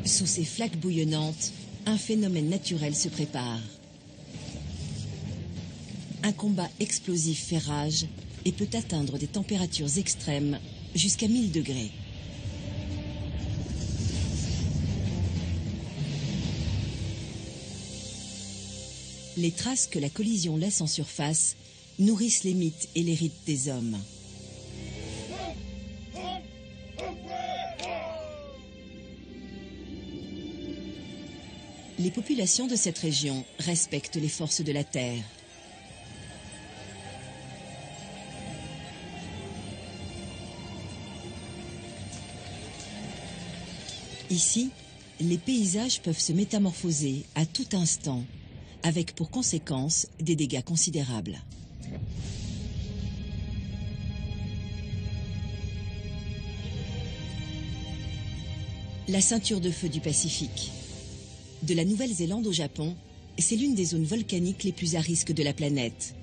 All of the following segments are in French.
Sous ces flaques bouillonnantes, un phénomène naturel se prépare. Un combat explosif fait rage et peut atteindre des températures extrêmes jusqu'à 1000 degrés. Les traces que la collision laisse en surface nourrissent les mythes et les rites des hommes. Les populations de cette région respectent les forces de la Terre. Ici, les paysages peuvent se métamorphoser à tout instant, avec pour conséquence des dégâts considérables. La ceinture de feu du Pacifique. De la Nouvelle-Zélande au Japon, c'est l'une des zones volcaniques les plus à risque de la planète.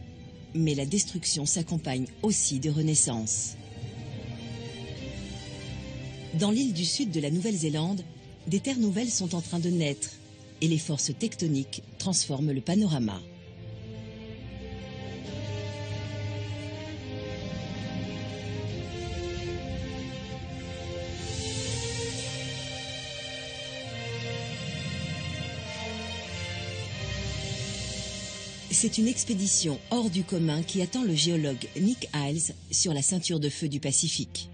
Mais la destruction s'accompagne aussi de renaissance. Dans l'île du sud de la Nouvelle-Zélande, des terres nouvelles sont en train de naître et les forces tectoniques transforment le panorama. C'est une expédition hors du commun qui attend le géologue Nick Iles sur la ceinture de feu du Pacifique.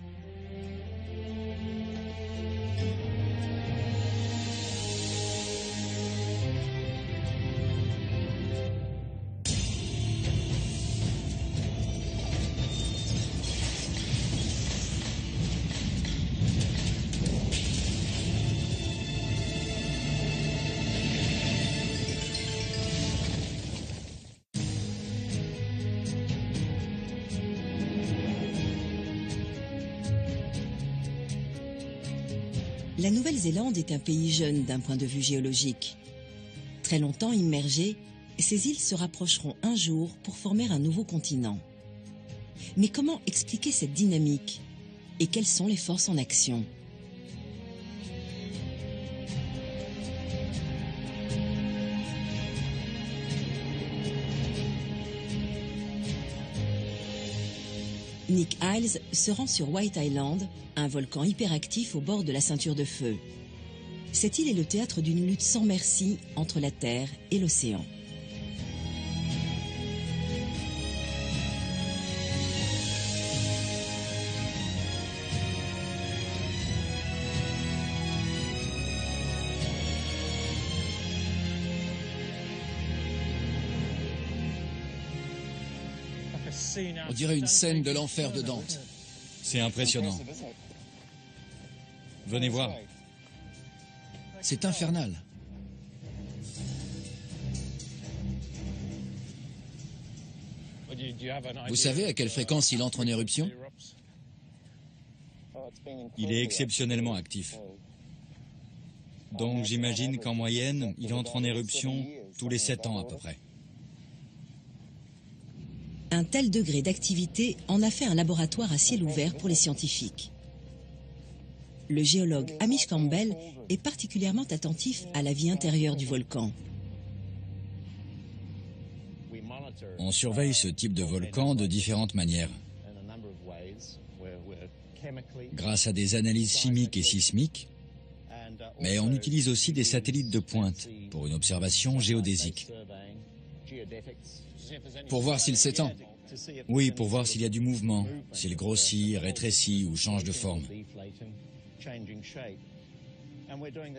La Nouvelle-Zélande est un pays jeune d'un point de vue géologique. Très longtemps immergées, ces îles se rapprocheront un jour pour former un nouveau continent. Mais comment expliquer cette dynamique? Et quelles sont les forces en action? Nick Iles se rend sur White Island, un volcan hyperactif au bord de la ceinture de feu. Cette île est le théâtre d'une lutte sans merci entre la Terre et l'océan. On dirait une scène de l'enfer de Dante. C'est impressionnant. Venez voir. C'est infernal. Vous savez à quelle fréquence il entre en éruption? Il est exceptionnellement actif. Donc j'imagine qu'en moyenne, il entre en éruption tous les 7 ans à peu près. Un tel degré d'activité en a fait un laboratoire à ciel ouvert pour les scientifiques. Le géologue Hamish Campbell est particulièrement attentif à la vie intérieure du volcan. On surveille ce type de volcan de différentes manières. Grâce à des analyses chimiques et sismiques, mais on utilise aussi des satellites de pointe pour une observation géodésique. Pour voir s'il s'étend? Oui, pour voir s'il y a du mouvement, s'il grossit, rétrécit ou change de forme.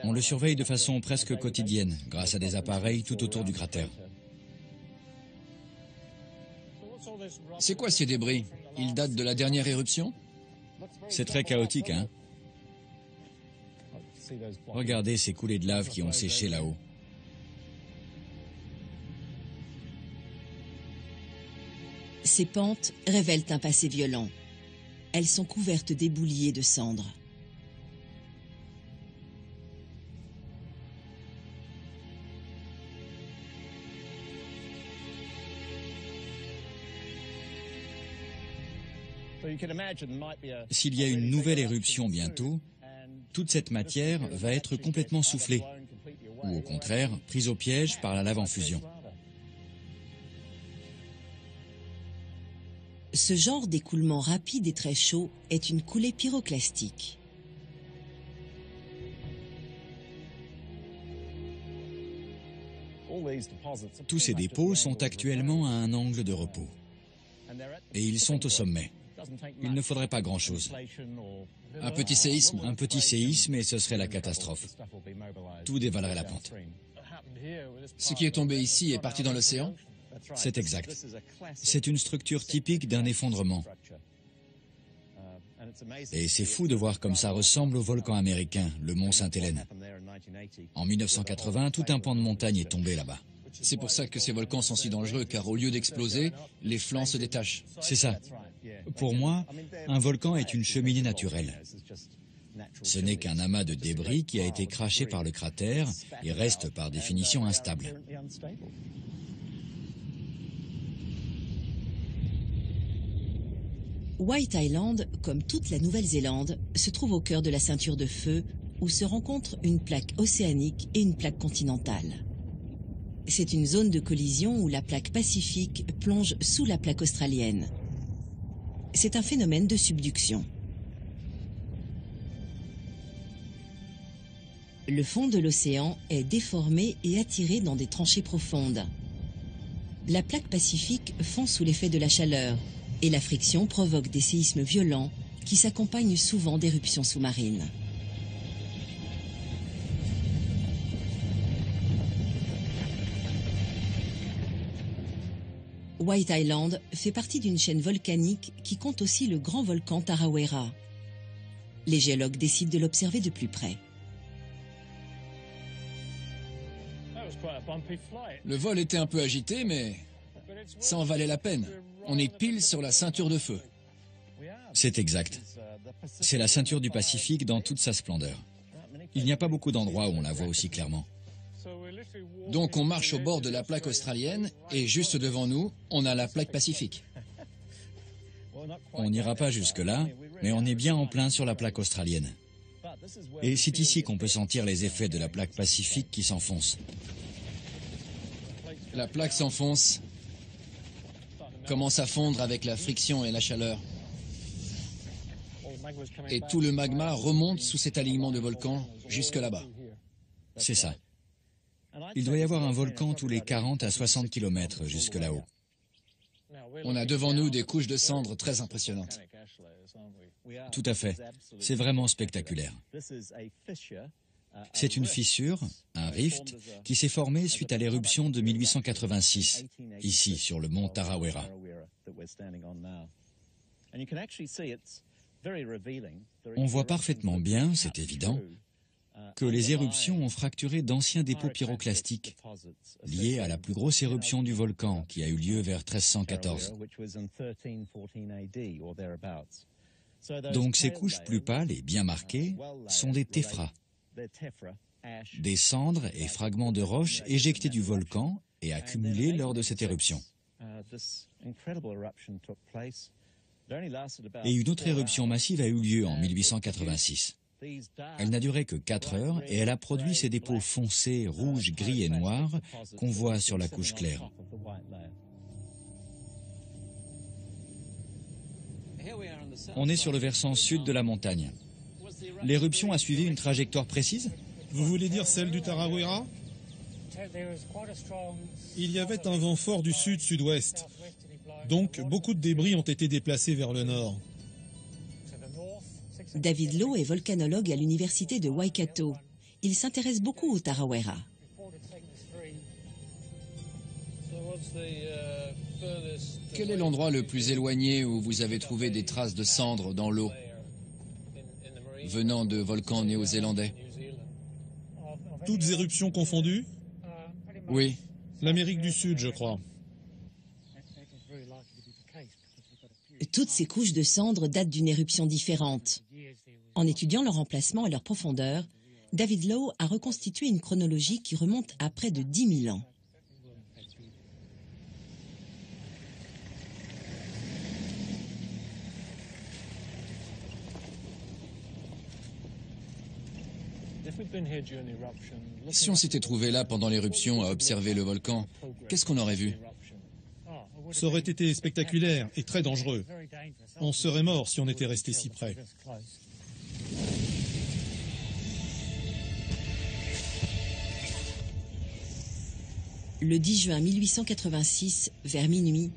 On le surveille de façon presque quotidienne, grâce à des appareils tout autour du cratère. C'est quoi ces débris? Ils datent de la dernière éruption? C'est très chaotique, hein? Regardez ces coulées de lave qui ont séché là-haut. Ces pentes révèlent un passé violent. Elles sont couvertes d'éboulis et de cendres. S'il y a une nouvelle éruption bientôt, toute cette matière va être complètement soufflée, ou au contraire, prise au piège par la lave en fusion. Ce genre d'écoulement rapide et très chaud est une coulée pyroclastique. Tous ces dépôts sont actuellement à un angle de repos. Et ils sont au sommet. Il ne faudrait pas grand-chose. Un petit séisme. Un petit séisme et ce serait la catastrophe. Tout dévalerait la pente. Ce qui est tombé ici est parti dans l'océan? C'est exact. C'est une structure typique d'un effondrement. Et c'est fou de voir comme ça ressemble au volcan américain, le mont Sainte-Hélène. En 1980, tout un pan de montagne est tombé là-bas. C'est pour ça que ces volcans sont si dangereux, car au lieu d'exploser, les flancs se détachent. C'est ça. Pour moi, un volcan est une cheminée naturelle. Ce n'est qu'un amas de débris qui a été craché par le cratère et reste par définition instable. White Island, comme toute la Nouvelle-Zélande, se trouve au cœur de la ceinture de feu où se rencontrent une plaque océanique et une plaque continentale. C'est une zone de collision où la plaque pacifique plonge sous la plaque australienne. C'est un phénomène de subduction. Le fond de l'océan est déformé et attiré dans des tranchées profondes. La plaque pacifique fond sous l'effet de la chaleur et la friction provoque des séismes violents qui s'accompagnent souvent d'éruptions sous-marines. White Island fait partie d'une chaîne volcanique qui compte aussi le grand volcan Tarawera. Les géologues décident de l'observer de plus près. Le vol était un peu agité, mais ça en valait la peine. On est pile sur la ceinture de feu. C'est exact. C'est la ceinture du Pacifique dans toute sa splendeur. Il n'y a pas beaucoup d'endroits où on la voit aussi clairement. Donc on marche au bord de la plaque australienne et juste devant nous, on a la plaque pacifique. On n'ira pas jusque-là, mais on est bien en plein sur la plaque australienne. Et c'est ici qu'on peut sentir les effets de la plaque pacifique qui s'enfonce. La plaque s'enfonce, commence à fondre avec la friction et la chaleur. Et tout le magma remonte sous cet alignement de volcans jusque là-bas. C'est ça. Il doit y avoir un volcan tous les 40 à 60 km jusque là-haut. On a devant nous des couches de cendres très impressionnantes. Tout à fait. C'est vraiment spectaculaire. C'est une fissure, un rift, qui s'est formé suite à l'éruption de 1886, ici sur le mont Tarawera. On voit parfaitement bien, c'est évident, que les éruptions ont fracturé d'anciens dépôts pyroclastiques liés à la plus grosse éruption du volcan qui a eu lieu vers 1314. Donc ces couches plus pâles et bien marquées sont des téphras, des cendres et fragments de roches éjectés du volcan et accumulés lors de cette éruption. Et une autre éruption massive a eu lieu en 1886. Elle n'a duré que 4 heures et elle a produit ces dépôts foncés, rouges, gris et noirs qu'on voit sur la couche claire. On est sur le versant sud de la montagne. L'éruption a suivi une trajectoire précise? Vous voulez dire celle du Tarawera? Il y avait un vent fort du sud-sud-ouest. Donc, beaucoup de débris ont été déplacés vers le nord. David Lowe est volcanologue à l'université de Waikato. Il s'intéresse beaucoup au Tarawera. Quel est l'endroit le plus éloigné où vous avez trouvé des traces de cendres dans l'eau venant de volcans néo-zélandais? Toutes éruptions confondues? Oui. L'Amérique du Sud, je crois. Toutes ces couches de cendres datent d'une éruption différente. En étudiant leur emplacement et leur profondeur, David Lowe a reconstitué une chronologie qui remonte à près de 10 000 ans. Si on s'était trouvé là pendant l'éruption à observer le volcan, qu'est-ce qu'on aurait vu? Ça aurait été spectaculaire et très dangereux. On serait mort si on était resté si près. Le 10 juin 1886, vers minuit,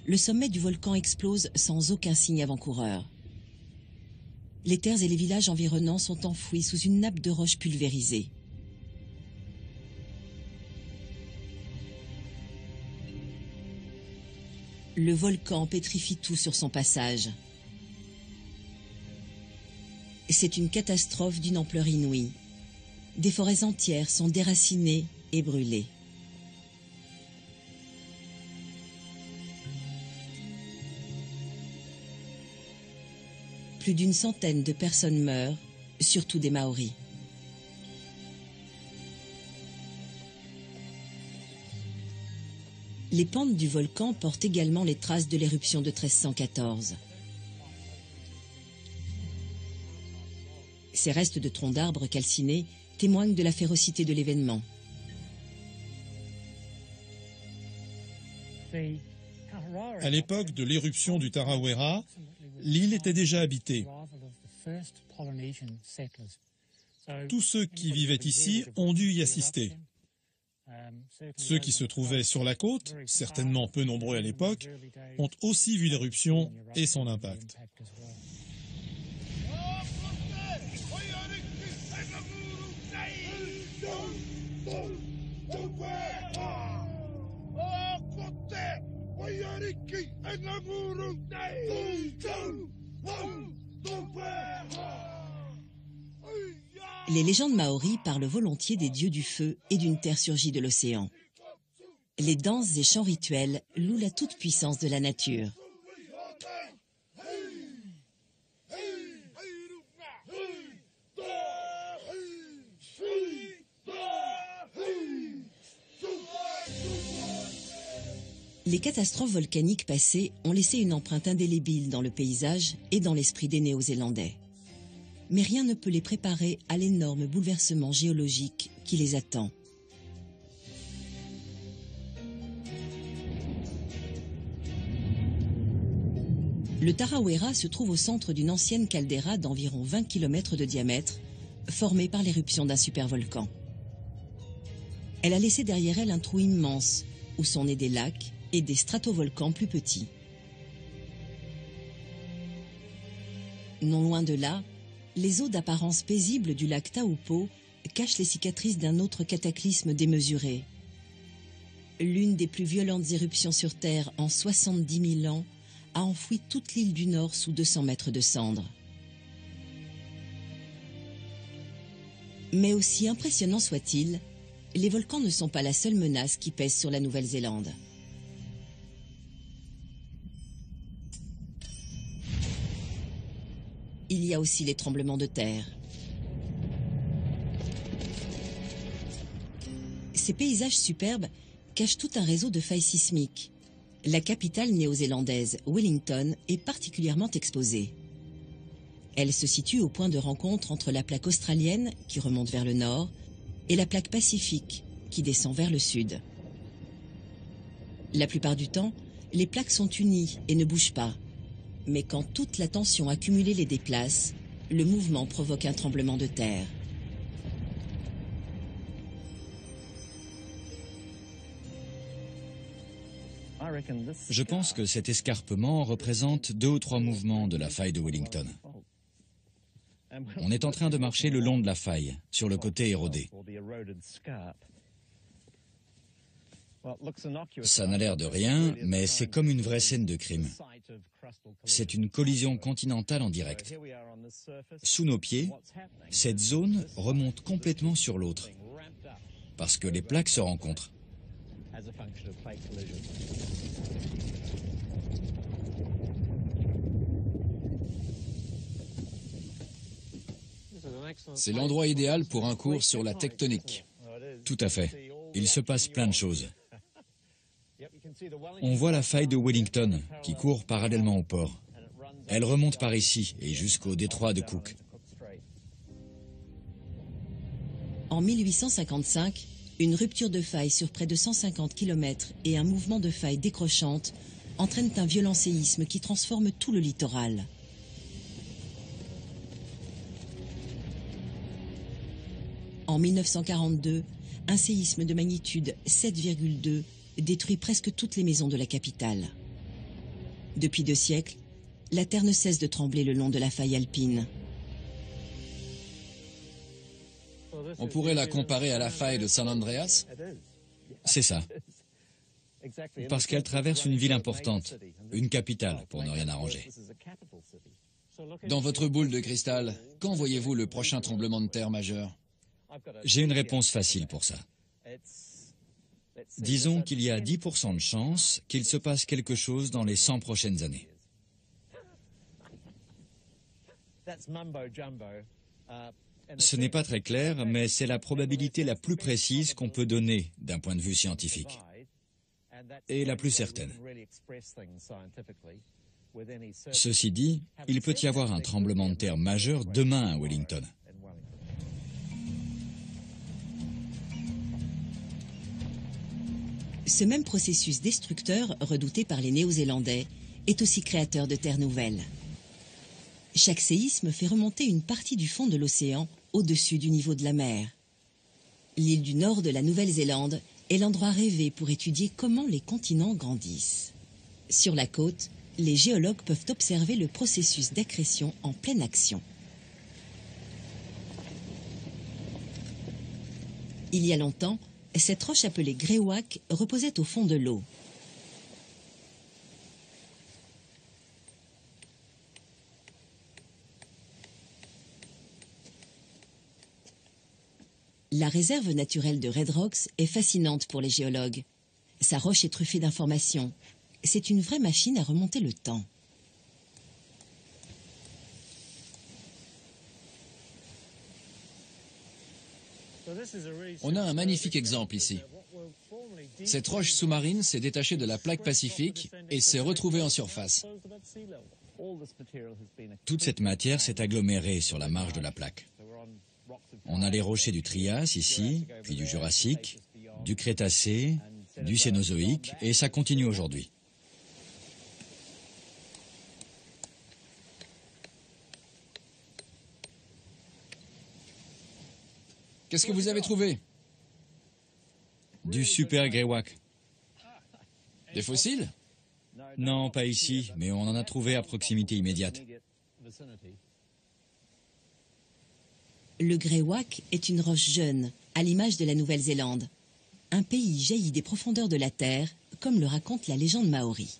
le sommet du volcan explose sans aucun signe avant-coureur. Les terres et les villages environnants sont enfouis sous une nappe de roches pulvérisées. Le volcan pétrifie tout sur son passage. C'est une catastrophe d'une ampleur inouïe. Des forêts entières sont déracinées et brûlées. Plus d'une centaine de personnes meurent, surtout des Maoris. Les pentes du volcan portent également les traces de l'éruption de 1314. Ces restes de troncs d'arbres calcinés témoignent de la férocité de l'événement. À l'époque de l'éruption du Tarawera, l'île était déjà habitée. Tous ceux qui vivaient ici ont dû y assister. Ceux qui se trouvaient sur la côte, certainement peu nombreux à l'époque, ont aussi vu l'éruption et son impact. Les légendes maoris parlent volontiers des dieux du feu et d'une terre surgie de l'océan. Les danses et chants rituels louent la toute-puissance de la nature. Les catastrophes volcaniques passées ont laissé une empreinte indélébile dans le paysage et dans l'esprit des Néo-Zélandais. Mais rien ne peut les préparer à l'énorme bouleversement géologique qui les attend. Le Tarawera se trouve au centre d'une ancienne caldeira d'environ 20 km de diamètre, formée par l'éruption d'un supervolcan. Elle a laissé derrière elle un trou immense, où sont nés des lacs et des stratovolcans plus petits. Non loin de là, les eaux d'apparence paisible du lac Taupo cachent les cicatrices d'un autre cataclysme démesuré. L'une des plus violentes éruptions sur Terre en 70 000 ans a enfoui toute l'île du Nord sous 200 mètres de cendres. Mais aussi impressionnant soit-il, les volcans ne sont pas la seule menace qui pèse sur la Nouvelle-Zélande. Il y a aussi les tremblements de terre. Ces paysages superbes cachent tout un réseau de failles sismiques. La capitale néo-zélandaise, Wellington, est particulièrement exposée. Elle se situe au point de rencontre entre la plaque australienne, qui remonte vers le nord, et la plaque pacifique, qui descend vers le sud. La plupart du temps, les plaques sont unies et ne bougent pas. Mais quand toute la tension accumulée les déplace, le mouvement provoque un tremblement de terre. Je pense que cet escarpement représente 2 ou 3 mouvements de la faille de Wellington. On est en train de marcher le long de la faille, sur le côté érodé. Ça n'a l'air de rien, mais c'est comme une vraie scène de crime. C'est une collision continentale en direct. Sous nos pieds, cette zone remonte complètement sur l'autre, parce que les plaques se rencontrent. C'est l'endroit idéal pour un cours sur la tectonique. Tout à fait. Il se passe plein de choses. On voit la faille de Wellington qui court parallèlement au port. Elle remonte par ici et jusqu'au détroit de Cook. En 1855, une rupture de faille sur près de 150 km et un mouvement de faille décrochante entraînent un violent séisme qui transforme tout le littoral. En 1942, un séisme de magnitude 7,2 détruit presque toutes les maisons de la capitale. Depuis 2 siècles, la terre ne cesse de trembler le long de la faille alpine. On pourrait la comparer à la faille de San Andreas? C'est ça. Parce qu'elle traverse une ville importante, une capitale, pour ne rien arranger. Dans votre boule de cristal, quand voyez-vous le prochain tremblement de terre majeur? J'ai une réponse facile pour ça. Disons qu'il y a 10% de chance qu'il se passe quelque chose dans les 100 prochaines années. Ce n'est pas très clair, mais c'est la probabilité la plus précise qu'on peut donner d'un point de vue scientifique. Et la plus certaine. Ceci dit, il peut y avoir un tremblement de terre majeur demain à Wellington. Ce même processus destructeur, redouté par les Néo-Zélandais, est aussi créateur de terres nouvelles. Chaque séisme fait remonter une partie du fond de l'océan au-dessus du niveau de la mer. L'île du nord de la Nouvelle-Zélande est l'endroit rêvé pour étudier comment les continents grandissent. Sur la côte, les géologues peuvent observer le processus d'accrétion en pleine action. Il y a longtemps, cette roche appelée Greywacke reposait au fond de l'eau. La réserve naturelle de Red Rocks est fascinante pour les géologues. Sa roche est truffée d'informations. C'est une vraie machine à remonter le temps. On a un magnifique exemple ici. Cette roche sous-marine s'est détachée de la plaque pacifique et s'est retrouvée en surface. Toute cette matière s'est agglomérée sur la marge de la plaque. On a les rochers du Trias ici, puis du Jurassique, du Crétacé, du Cénozoïque, et ça continue aujourd'hui. Qu'est-ce que vous avez trouvé? Du super Greywacke. Des fossiles? Non, pas ici, mais on en a trouvé à proximité immédiate. Le Greywacke est une roche jeune, à l'image de la Nouvelle-Zélande. Un pays jaillit des profondeurs de la Terre, comme le raconte la légende maori.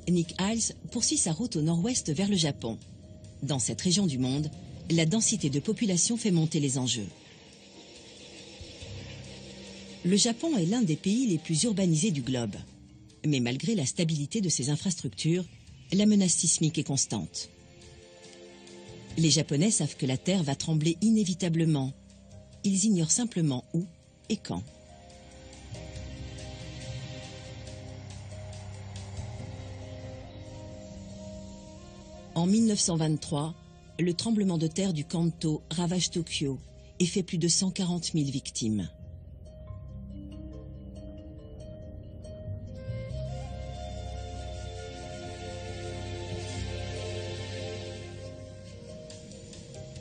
Nick Iles poursuit sa route au nord-ouest vers le Japon. Dans cette région du monde, la densité de population fait monter les enjeux. Le Japon est l'un des pays les plus urbanisés du globe. Mais malgré la stabilité de ses infrastructures, la menace sismique est constante. Les Japonais savent que la Terre va trembler inévitablement. Ils ignorent simplement où et quand. En 1923, le tremblement de terre du Kanto ravage Tokyo et fait plus de 140 000 victimes.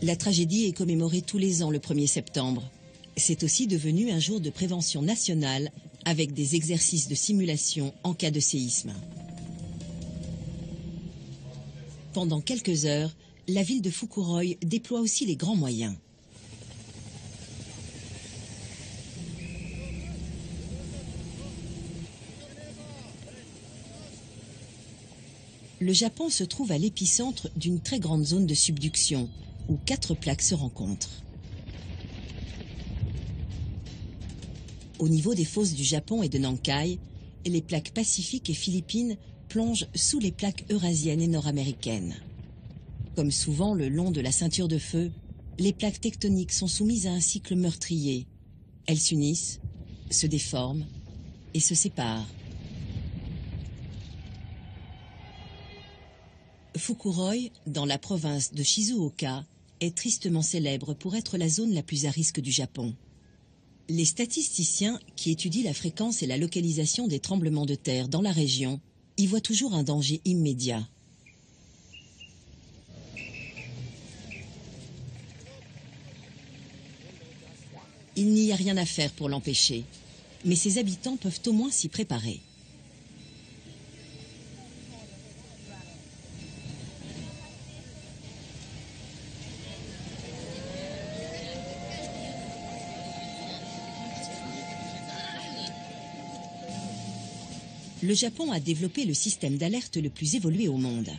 La tragédie est commémorée tous les ans le 1er septembre. C'est aussi devenu un jour de prévention nationale avec des exercices de simulation en cas de séisme. Pendant quelques heures, la ville de Fukuroi déploie aussi les grands moyens. Le Japon se trouve à l'épicentre d'une très grande zone de subduction, où 4 plaques se rencontrent. Au niveau des fosses du Japon et de Nankai, les plaques pacifiques et philippines plongent sous les plaques eurasiennes et nord-américaines. Comme souvent le long de la ceinture de feu, les plaques tectoniques sont soumises à un cycle meurtrier. Elles s'unissent, se déforment et se séparent. Fukuroi, dans la province de Shizuoka, est tristement célèbre pour être la zone la plus à risque du Japon. Les statisticiens qui étudient la fréquence et la localisation des tremblements de terre dans la région y voient toujours un danger immédiat. Il n'y a rien à faire pour l'empêcher, mais ses habitants peuvent au moins s'y préparer. Le Japon a développé le système d'alerte le plus évolué au monde.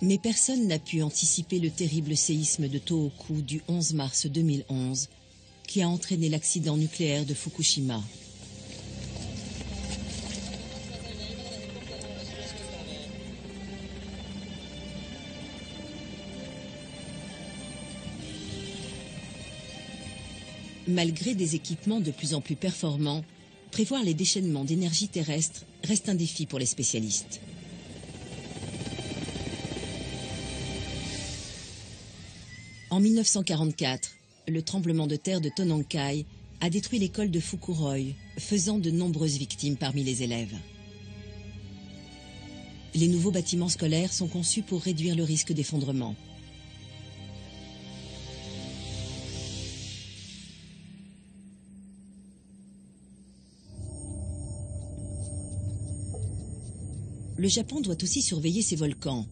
Mais personne n'a pu anticiper le terrible séisme de Tohoku du 11 mars 2011 qui a entraîné l'accident nucléaire de Fukushima. Malgré des équipements de plus en plus performants, prévoir les déchaînements d'énergie terrestre reste un défi pour les spécialistes. En 1944, le tremblement de terre de Tonankai a détruit l'école de Fukuroi, faisant de nombreuses victimes parmi les élèves. Les nouveaux bâtiments scolaires sont conçus pour réduire le risque d'effondrement. Le Japon doit aussi surveiller ses volcans.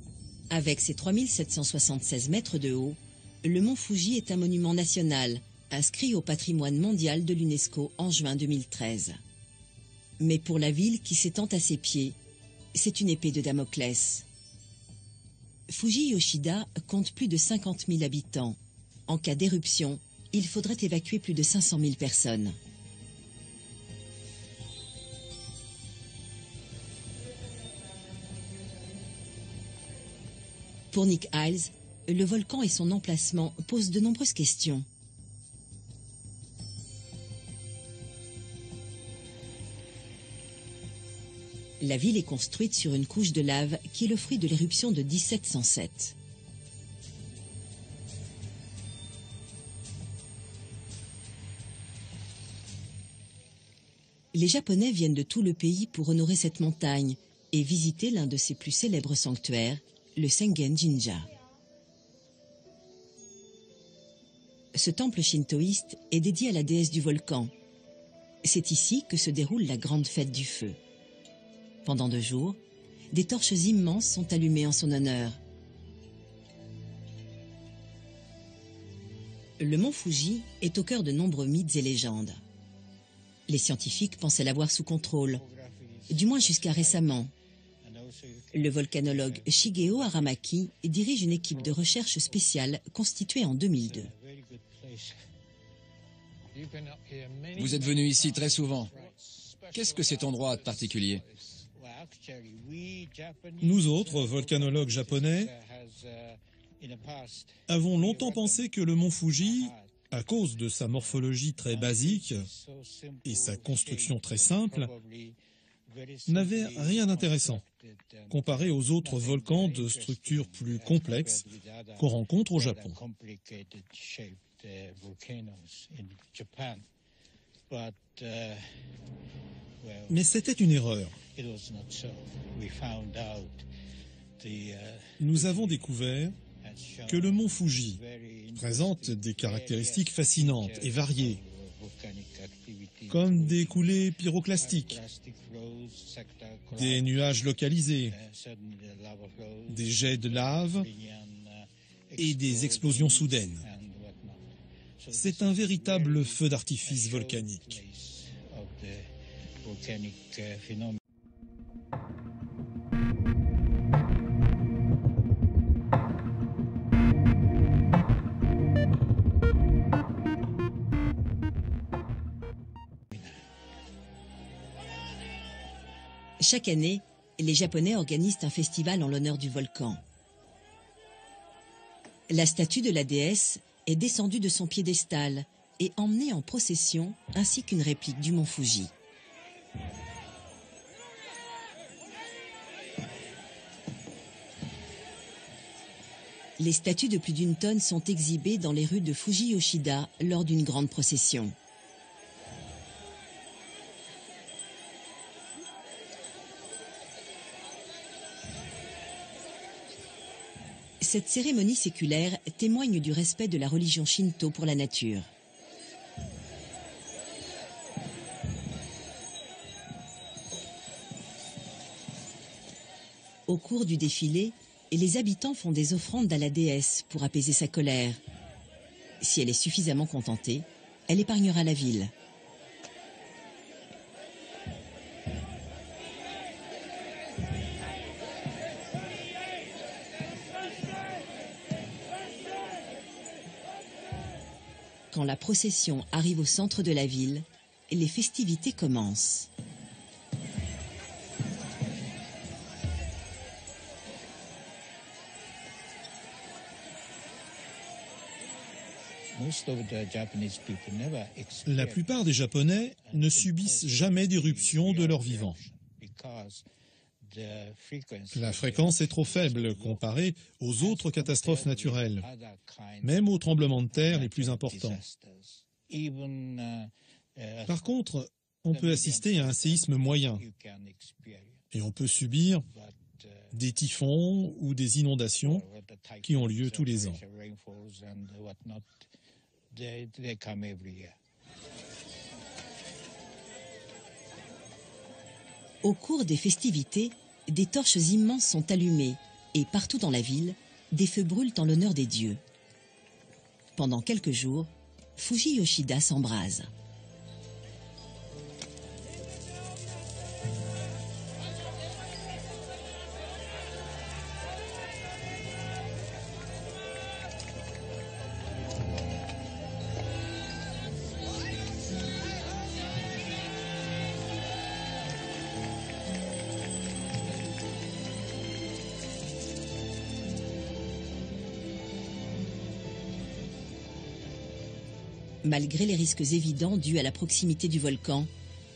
Avec ses 3776 mètres de haut, le mont Fuji est un monument national, inscrit au patrimoine mondial de l'UNESCO en juin 2013. Mais pour la ville qui s'étend à ses pieds, c'est une épée de Damoclès. Fuji Yoshida compte plus de 50 000 habitants. En cas d'éruption, il faudrait évacuer plus de 500 000 personnes. Pour Nick Iles, le volcan et son emplacement posent de nombreuses questions. La ville est construite sur une couche de lave qui est le fruit de l'éruption de 1707. Les Japonais viennent de tout le pays pour honorer cette montagne et visiter l'un de ses plus célèbres sanctuaires, le Sengen Jinja. Ce temple shintoïste est dédié à la déesse du volcan. C'est ici que se déroule la grande fête du feu. Pendant 2 jours, des torches immenses sont allumées en son honneur. Le mont Fuji est au cœur de nombreux mythes et légendes. Les scientifiques pensaient l'avoir sous contrôle, du moins jusqu'à récemment. Le volcanologue Shigeo Aramaki dirige une équipe de recherche spéciale constituée en 2002. Vous êtes venu ici très souvent. Qu'est-ce que cet endroit a de particulier? Nous autres, volcanologues japonais, avons longtemps pensé que le mont Fuji, à cause de sa morphologie très basique et sa construction très simple, n'avait rien d'intéressant comparé aux autres volcans de structure plus complexe qu'on rencontre au Japon. Mais c'était une erreur. Nous avons découvert que le mont Fuji présente des caractéristiques fascinantes et variées, comme des coulées pyroclastiques, des nuages localisés, des jets de lave et des explosions soudaines. C'est un véritable feu d'artifice volcanique. Chaque année, les Japonais organisent un festival en l'honneur du volcan. La statue de la déesse est descendue de son piédestal et emmenée en procession, ainsi qu'une réplique du mont Fuji. Les statues de plus d'une tonne sont exhibées dans les rues de Fuji-Yoshida lors d'une grande procession. Cette cérémonie séculaire témoigne du respect de la religion shinto pour la nature. Au cours du défilé, les habitants font des offrandes à la déesse pour apaiser sa colère. Si elle est suffisamment contentée, elle épargnera la ville. Quand la procession arrive au centre de la ville, les festivités commencent. La plupart des Japonais ne subissent jamais d'éruption de leur vivant. La fréquence est trop faible comparée aux autres catastrophes naturelles, même aux tremblements de terre les plus importants. Par contre, on peut assister à un séisme moyen et on peut subir des typhons ou des inondations qui ont lieu tous les ans. Au cours des festivités, des torches immenses sont allumées et partout dans la ville, des feux brûlent en l'honneur des dieux. Pendant quelques jours, Fuji-Yoshida s'embrase. Malgré les risques évidents dus à la proximité du volcan,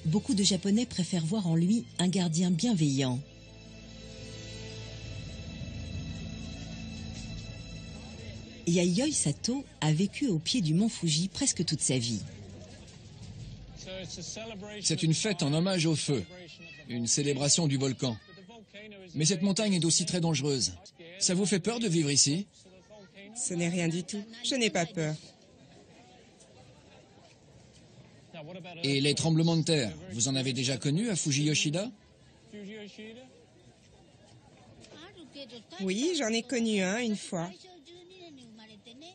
beaucoup de Japonais préfèrent voir en lui un gardien bienveillant. Yayoi Sato a vécu au pied du mont Fuji presque toute sa vie. C'est une fête en hommage au feu, une célébration du volcan. Mais cette montagne est aussi très dangereuse. Ça vous fait peur de vivre ici? Ce n'est rien du tout. Je n'ai pas peur. Et les tremblements de terre, vous en avez déjà connu à Fuji-Yoshida? Oui, j'en ai connu un une fois.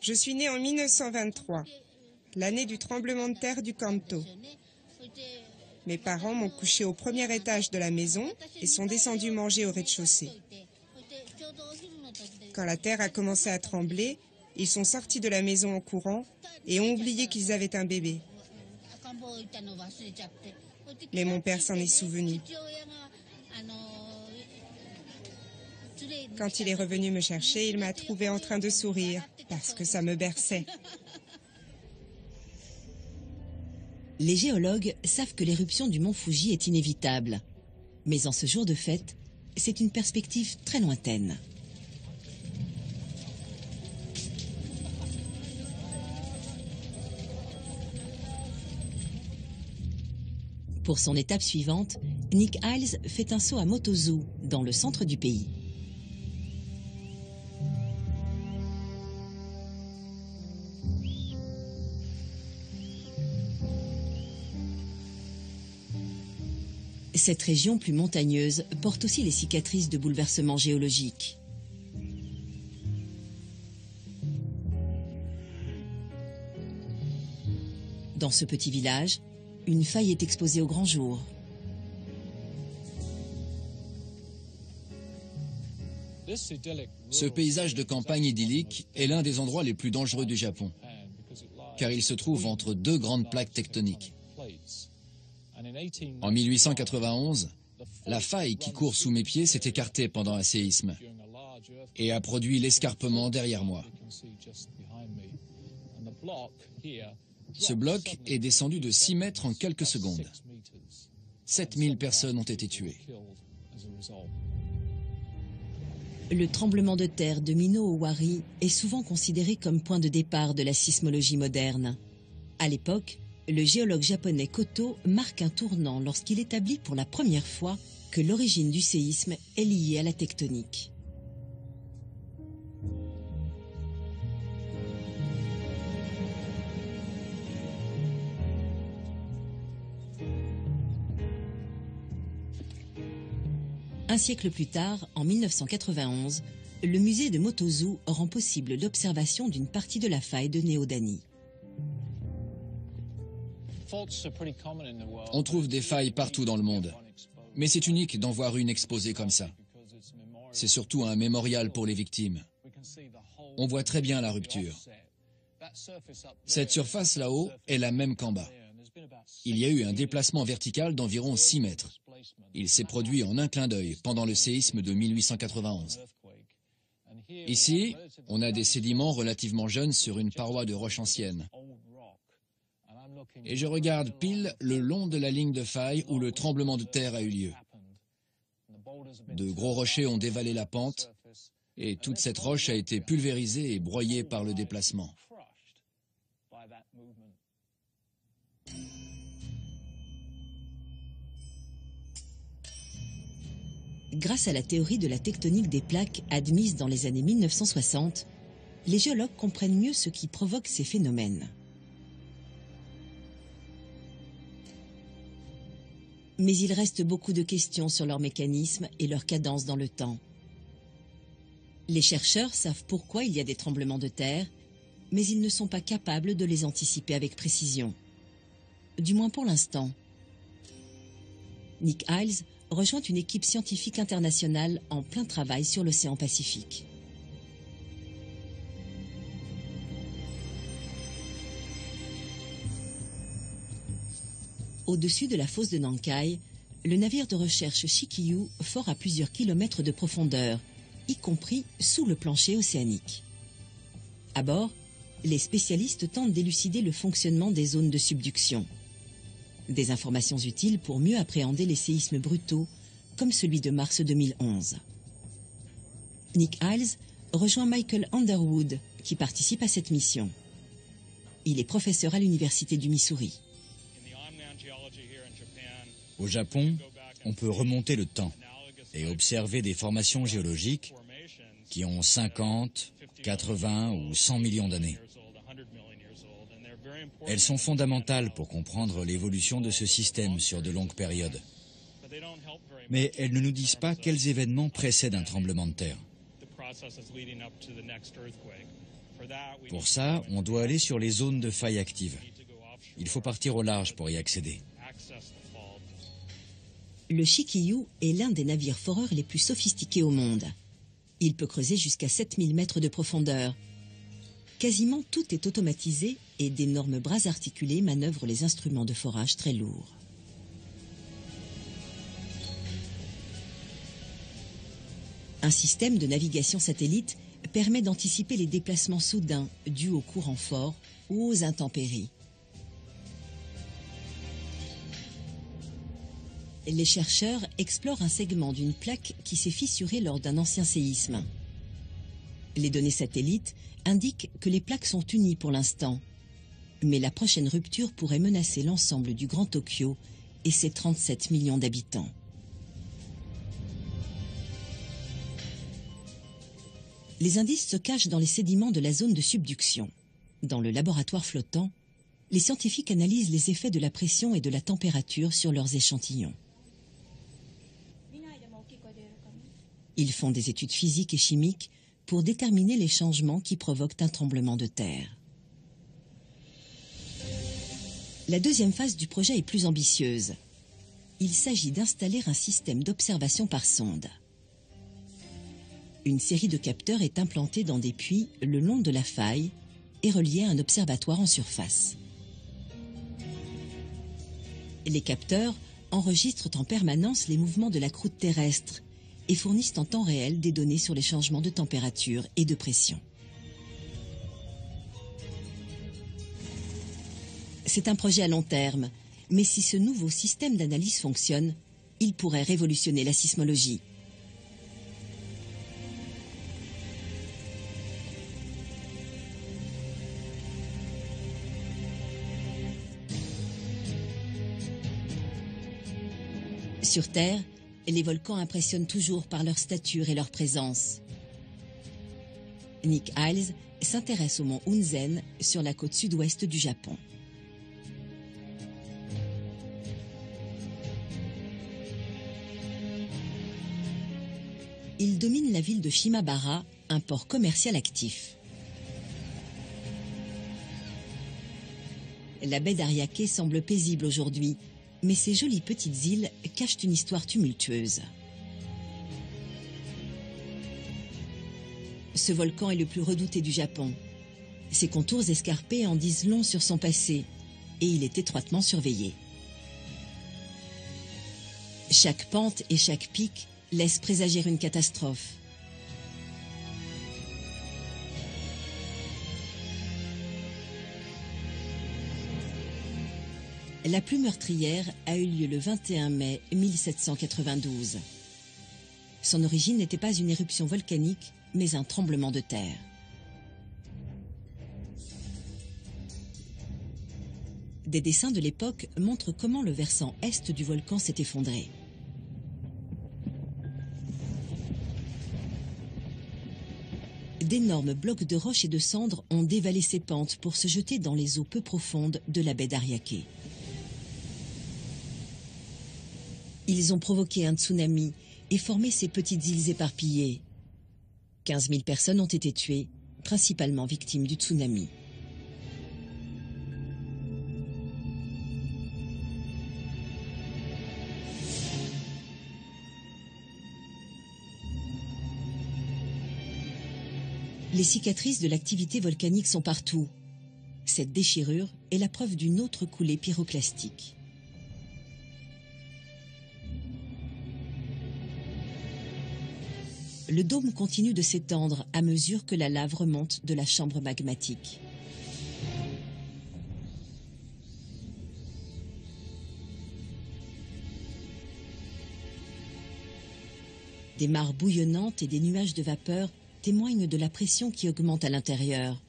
Je suis née en 1923, l'année du tremblement de terre du Kanto. Mes parents m'ont couché au premier étage de la maison et sont descendus manger au rez-de-chaussée. Quand la terre a commencé à trembler, ils sont sortis de la maison en courant et ont oublié qu'ils avaient un bébé. Mais mon père s'en est souvenu. Quand il est revenu me chercher, il m'a trouvée en train de sourire, parce que ça me berçait. Les géologues savent que l'éruption du mont Fuji est inévitable. Mais en ce jour de fête, c'est une perspective très lointaine. Pour son étape suivante, Nick Hiles fait un saut à Motozu, dans le centre du pays. Cette région plus montagneuse porte aussi les cicatrices de bouleversements géologiques. Dans ce petit village, une faille est exposée au grand jour. Ce paysage de campagne idyllique est l'un des endroits les plus dangereux du Japon, car il se trouve entre deux grandes plaques tectoniques. En 1891, La faille qui court sous mes pieds s'est écartée pendant un séisme et a produit l'escarpement derrière moi. Ce bloc est descendu de 6 mètres en quelques secondes. 7000 personnes ont été tuées. Le tremblement de terre de Mino-Owari est souvent considéré comme point de départ de la sismologie moderne. À l'époque, le géologue japonais Koto marque un tournant lorsqu'il établit pour la première fois que l'origine du séisme est liée à la tectonique. Un siècle plus tard, en 1991, le musée de Motozu rend possible l'observation d'une partie de la faille de Néodani. On trouve des failles partout dans le monde, mais c'est unique d'en voir une exposée comme ça. C'est surtout un mémorial pour les victimes. On voit très bien la rupture. Cette surface là-haut est la même qu'en bas. Il y a eu un déplacement vertical d'environ 6 mètres. Il s'est produit en un clin d'œil pendant le séisme de 1891. Ici, on a des sédiments relativement jeunes sur une paroi de roche ancienne. Et je regarde pile le long de la ligne de faille où le tremblement de terre a eu lieu. De gros rochers ont dévalé la pente et toute cette roche a été pulvérisée et broyée par le déplacement. Grâce à la théorie de la tectonique des plaques admise dans les années 1960, les géologues comprennent mieux ce qui provoque ces phénomènes. Mais il reste beaucoup de questions sur leur mécanisme et leur cadence dans le temps. Les chercheurs savent pourquoi il y a des tremblements de terre, mais ils ne sont pas capables de les anticiper avec précision. Du moins pour l'instant. Nick Iles rejoint une équipe scientifique internationale en plein travail sur l'océan Pacifique. Au-dessus de la fosse de Nankai, le navire de recherche Shikyu fore à plusieurs kilomètres de profondeur, y compris sous le plancher océanique. À bord, les spécialistes tentent d'élucider le fonctionnement des zones de subduction. Des informations utiles pour mieux appréhender les séismes brutaux, comme celui de mars 2011. Nick Iles rejoint Michael Underwood, qui participe à cette mission. Il est professeur à l'université du Missouri. Au Japon, on peut remonter le temps et observer des formations géologiques qui ont 50, 80 ou 100 millions d'années. Elles sont fondamentales pour comprendre l'évolution de ce système sur de longues périodes. Mais elles ne nous disent pas quels événements précèdent un tremblement de terre. Pour ça, on doit aller sur les zones de faille actives. Il faut partir au large pour y accéder. Le Shikyu est l'un des navires foreurs les plus sophistiqués au monde. Il peut creuser jusqu'à 7000 mètres de profondeur. Quasiment tout est automatisé et d'énormes bras articulés manœuvrent les instruments de forage très lourds. Un système de navigation satellite permet d'anticiper les déplacements soudains dus aux courants forts ou aux intempéries. Les chercheurs explorent un segment d'une plaque qui s'est fissurée lors d'un ancien séisme. Les données satellites indiquent que les plaques sont unies pour l'instant, mais la prochaine rupture pourrait menacer l'ensemble du Grand Tokyo et ses 37 millions d'habitants. Les indices se cachent dans les sédiments de la zone de subduction. Dans le laboratoire flottant, les scientifiques analysent les effets de la pression et de la température sur leurs échantillons. Ils font des études physiques et chimiques pour déterminer les changements qui provoquent un tremblement de terre. La deuxième phase du projet est plus ambitieuse. Il s'agit d'installer un système d'observation par sonde. Une série de capteurs est implantée dans des puits le long de la faille et reliée à un observatoire en surface. Les capteurs enregistrent en permanence les mouvements de la croûte terrestre et fournissent en temps réel des données sur les changements de température et de pression. C'est un projet à long terme, mais si ce nouveau système d'analyse fonctionne, il pourrait révolutionner la sismologie. Sur Terre, les volcans impressionnent toujours par leur stature et leur présence. Nick Iles s'intéresse au mont Hunzen sur la côte sud-ouest du Japon. Il domine la ville de Shimabara, un port commercial actif. La baie d'Ariake semble paisible aujourd'hui, mais ces jolies petites îles cachent une histoire tumultueuse. Ce volcan est le plus redouté du Japon. Ses contours escarpés en disent long sur son passé, et il est étroitement surveillé. Chaque pente et chaque pic laissent présager une catastrophe. La plus meurtrière a eu lieu le 21 mai 1792. Son origine n'était pas une éruption volcanique, mais un tremblement de terre. Des dessins de l'époque montrent comment le versant est du volcan s'est effondré. D'énormes blocs de roches et de cendres ont dévalé ses pentes pour se jeter dans les eaux peu profondes de la baie d'Ariake. Ils ont provoqué un tsunami et formé ces petites îles éparpillées. 15 000 personnes ont été tuées, principalement victimes du tsunami. Les cicatrices de l'activité volcanique sont partout. Cette déchirure est la preuve d'une autre coulée pyroclastique. Le dôme continue de s'étendre à mesure que la lave remonte de la chambre magmatique. Des mares bouillonnantes et des nuages de vapeur témoignent de la pression qui augmente à l'intérieur.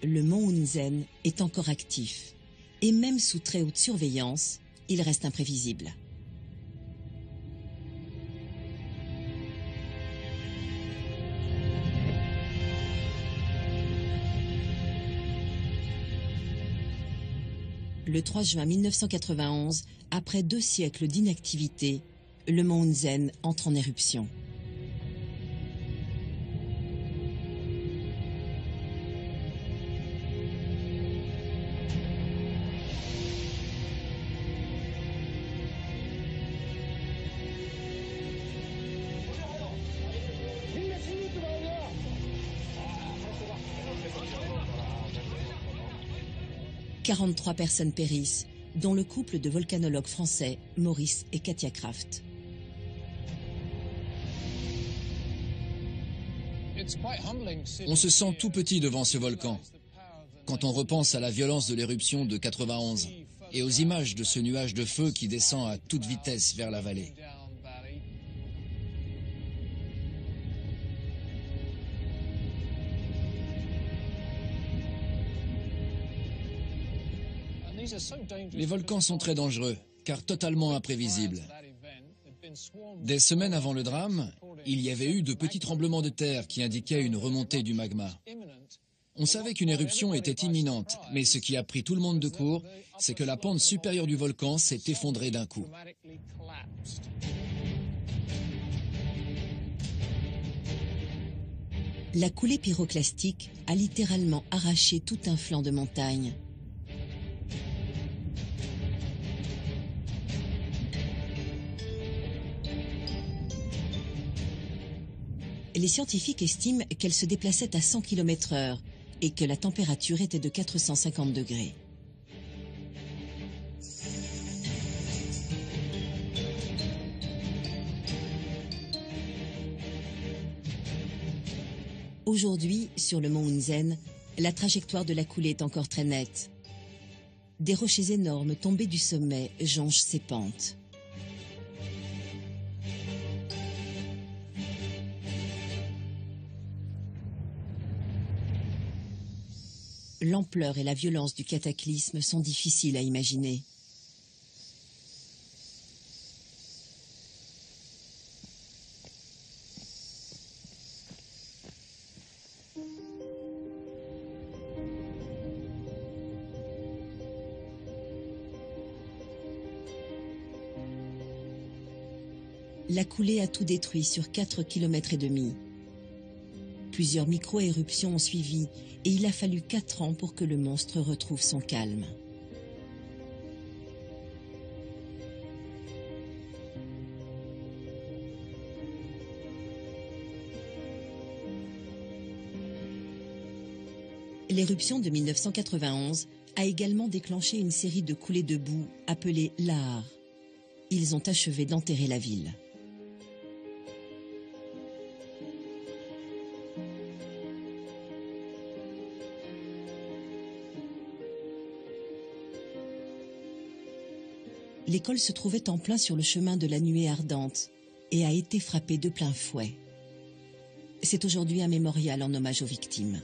Le mont Hunzen est encore actif, et même sous très haute surveillance, il reste imprévisible. Le 3 juin 1991, après 2 siècles d'inactivité, le mont Hunzen entre en éruption. « 43 personnes périssent, dont le couple de volcanologues français, Maurice et Katia Kraft. On se sent tout petit devant ce volcan. Quand on repense à la violence de l'éruption de 91 et aux images de ce nuage de feu qui descend à toute vitesse vers la vallée. Les volcans sont très dangereux, car totalement imprévisibles. Des semaines avant le drame, il y avait eu de petits tremblements de terre qui indiquaient une remontée du magma. On savait qu'une éruption était imminente, mais ce qui a pris tout le monde de court, c'est que la pente supérieure du volcan s'est effondrée d'un coup. La coulée pyroclastique a littéralement arraché tout un flanc de montagne. Les scientifiques estiment qu'elle se déplaçait à 100 km/h, et que la température était de 450 degrés. Aujourd'hui, sur le mont Hunzen, la trajectoire de la coulée est encore très nette. Des rochers énormes tombés du sommet jonchent ses pentes. L'ampleur et la violence du cataclysme sont difficiles à imaginer. La coulée a tout détruit sur 4,5 km. Plusieurs micro-éruptions ont suivi et il a fallu 4 ans pour que le monstre retrouve son calme. L'éruption de 1991 a également déclenché une série de coulées de boue appelées lahars. Ils ont achevé d'enterrer la ville. L'école se trouvait en plein sur le chemin de la nuée ardente et a été frappée de plein fouet. C'est aujourd'hui un mémorial en hommage aux victimes.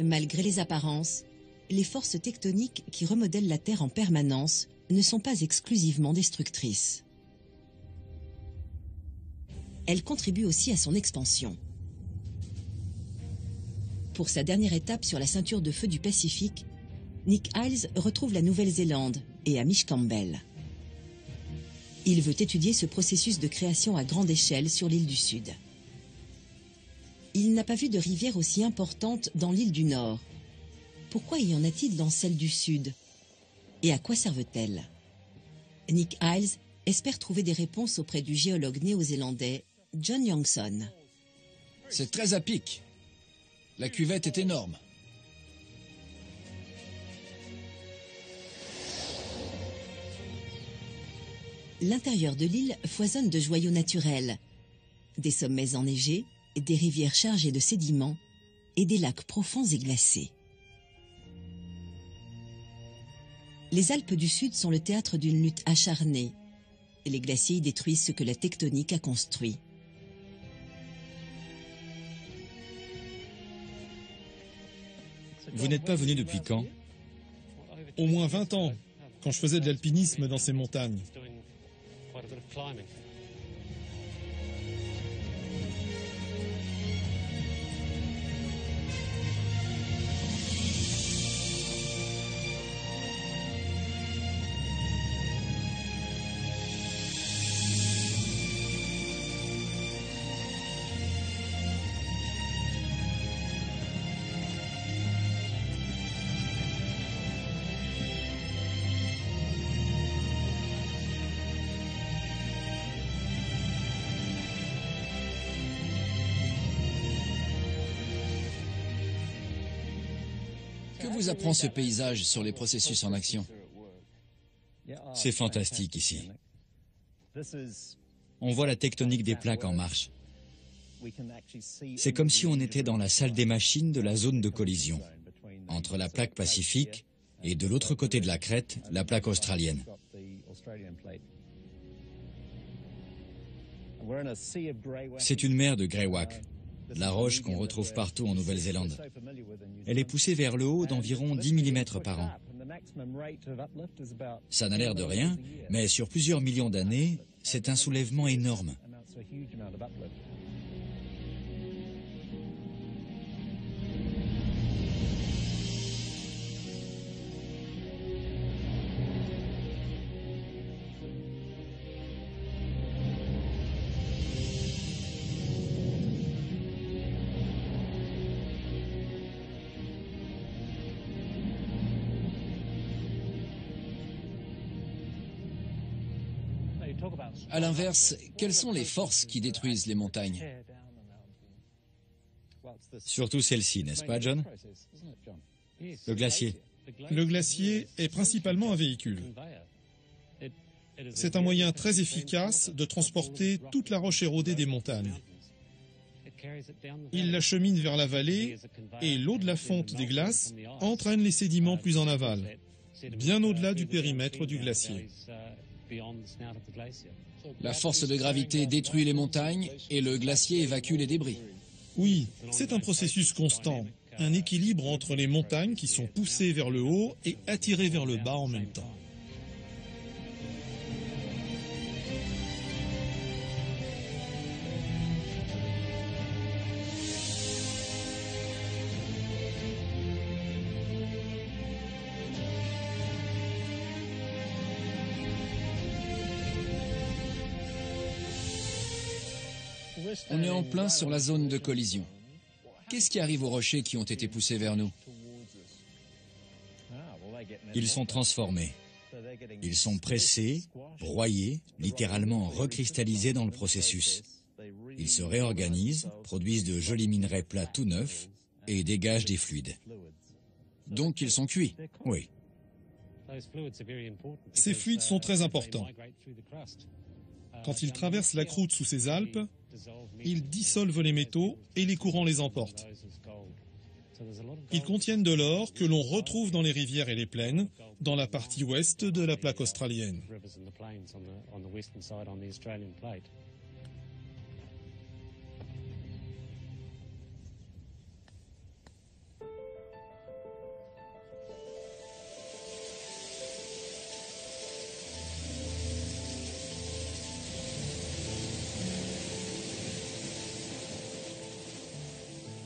Malgré les apparences, les forces tectoniques qui remodèlent la Terre en permanence ne sont pas exclusivement destructrices. Elle contribue aussi à son expansion. Pour sa dernière étape sur la ceinture de feu du Pacifique, Nick Iles retrouve la Nouvelle-Zélande et Hamish Campbell. Il veut étudier ce processus de création à grande échelle sur l'île du Sud. Il n'a pas vu de rivière aussi importante dans l'île du Nord. Pourquoi y en a-t-il dans celle du Sud? Et à quoi servent-elles? Nick Iles espère trouver des réponses auprès du géologue néo-zélandais John Youngson. C'est très à pic. La cuvette est énorme. L'intérieur de l'île foisonne de joyaux naturels. Des sommets enneigés, des rivières chargées de sédiments et des lacs profonds et glacés. Les Alpes du Sud sont le théâtre d'une lutte acharnée. Les glaciers y détruisent ce que la tectonique a construit. Vous n'êtes pas venu depuis quand? Au moins 20 ans, quand je faisais de l'alpinisme dans ces montagnes. Que vous apprend ce paysage sur les processus en action? C'est fantastique ici. On voit la tectonique des plaques en marche. C'est comme si on était dans la salle des machines de la zone de collision, entre la plaque pacifique et de l'autre côté de la crête, la plaque australienne. C'est une mer de greywacke, la roche qu'on retrouve partout en Nouvelle-Zélande. Elle est poussée vers le haut d'environ 10 mm par an. Ça n'a l'air de rien, mais sur plusieurs millions d'années, c'est un soulèvement énorme. À l'inverse, quelles sont les forces qui détruisent les montagnes? Surtout celle-ci, n'est-ce pas, John? Le glacier. Le glacier est principalement un véhicule. C'est un moyen très efficace de transporter toute la roche érodée des montagnes. Il l'achemine vers la vallée et l'eau de la fonte des glaces entraîne les sédiments plus en aval, bien au-delà du périmètre du glacier. La force de gravité détruit les montagnes et le glacier évacue les débris. Oui, c'est un processus constant, un équilibre entre les montagnes qui sont poussées vers le haut et attirées vers le bas en même temps. On est en plein sur la zone de collision. Qu'est-ce qui arrive aux rochers qui ont été poussés vers nous? Ils sont transformés. Ils sont pressés, broyés, littéralement recristallisés dans le processus. Ils se réorganisent, produisent de jolis minerais plats tout neufs et dégagent des fluides. Donc ils sont cuits. Oui. Ces fluides sont très importants. Quand ils traversent la croûte sous ces Alpes, ils dissolvent les métaux et les courants les emportent. Ils contiennent de l'or que l'on retrouve dans les rivières et les plaines, dans la partie ouest de la plaque australienne.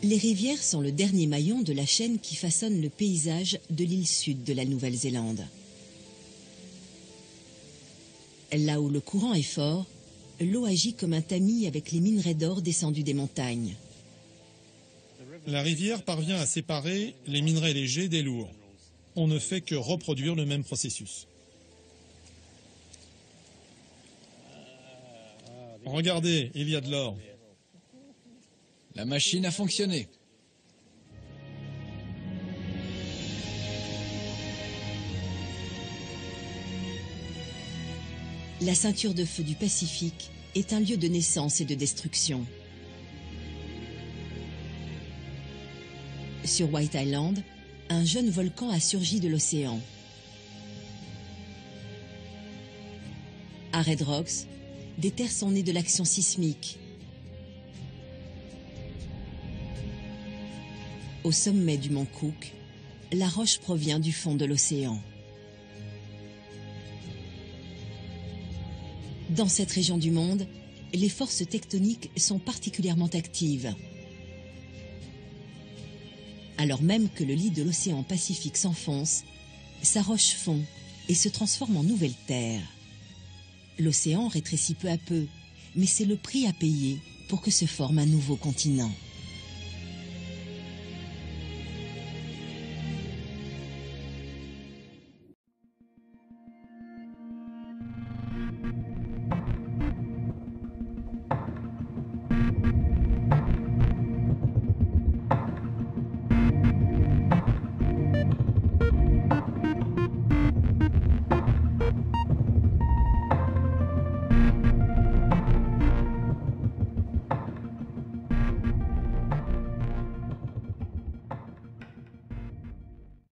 Les rivières sont le dernier maillon de la chaîne qui façonne le paysage de l'île sud de la Nouvelle-Zélande. Là où le courant est fort, l'eau agit comme un tamis avec les minerais d'or descendus des montagnes. La rivière parvient à séparer les minerais légers des lourds. On ne fait que reproduire le même processus. Regardez, il y a de l'or. La machine a fonctionné. La ceinture de feu du Pacifique est un lieu de naissance et de destruction. Sur White Island, un jeune volcan a surgi de l'océan. À Red Rocks, des terres sont nées de l'action sismique. Au sommet du mont Cook, la roche provient du fond de l'océan. Dans cette région du monde, les forces tectoniques sont particulièrement actives. Alors même que le lit de l'océan Pacifique s'enfonce, sa roche fond et se transforme en nouvelle terre. L'océan rétrécit peu à peu, mais c'est le prix à payer pour que se forme un nouveau continent.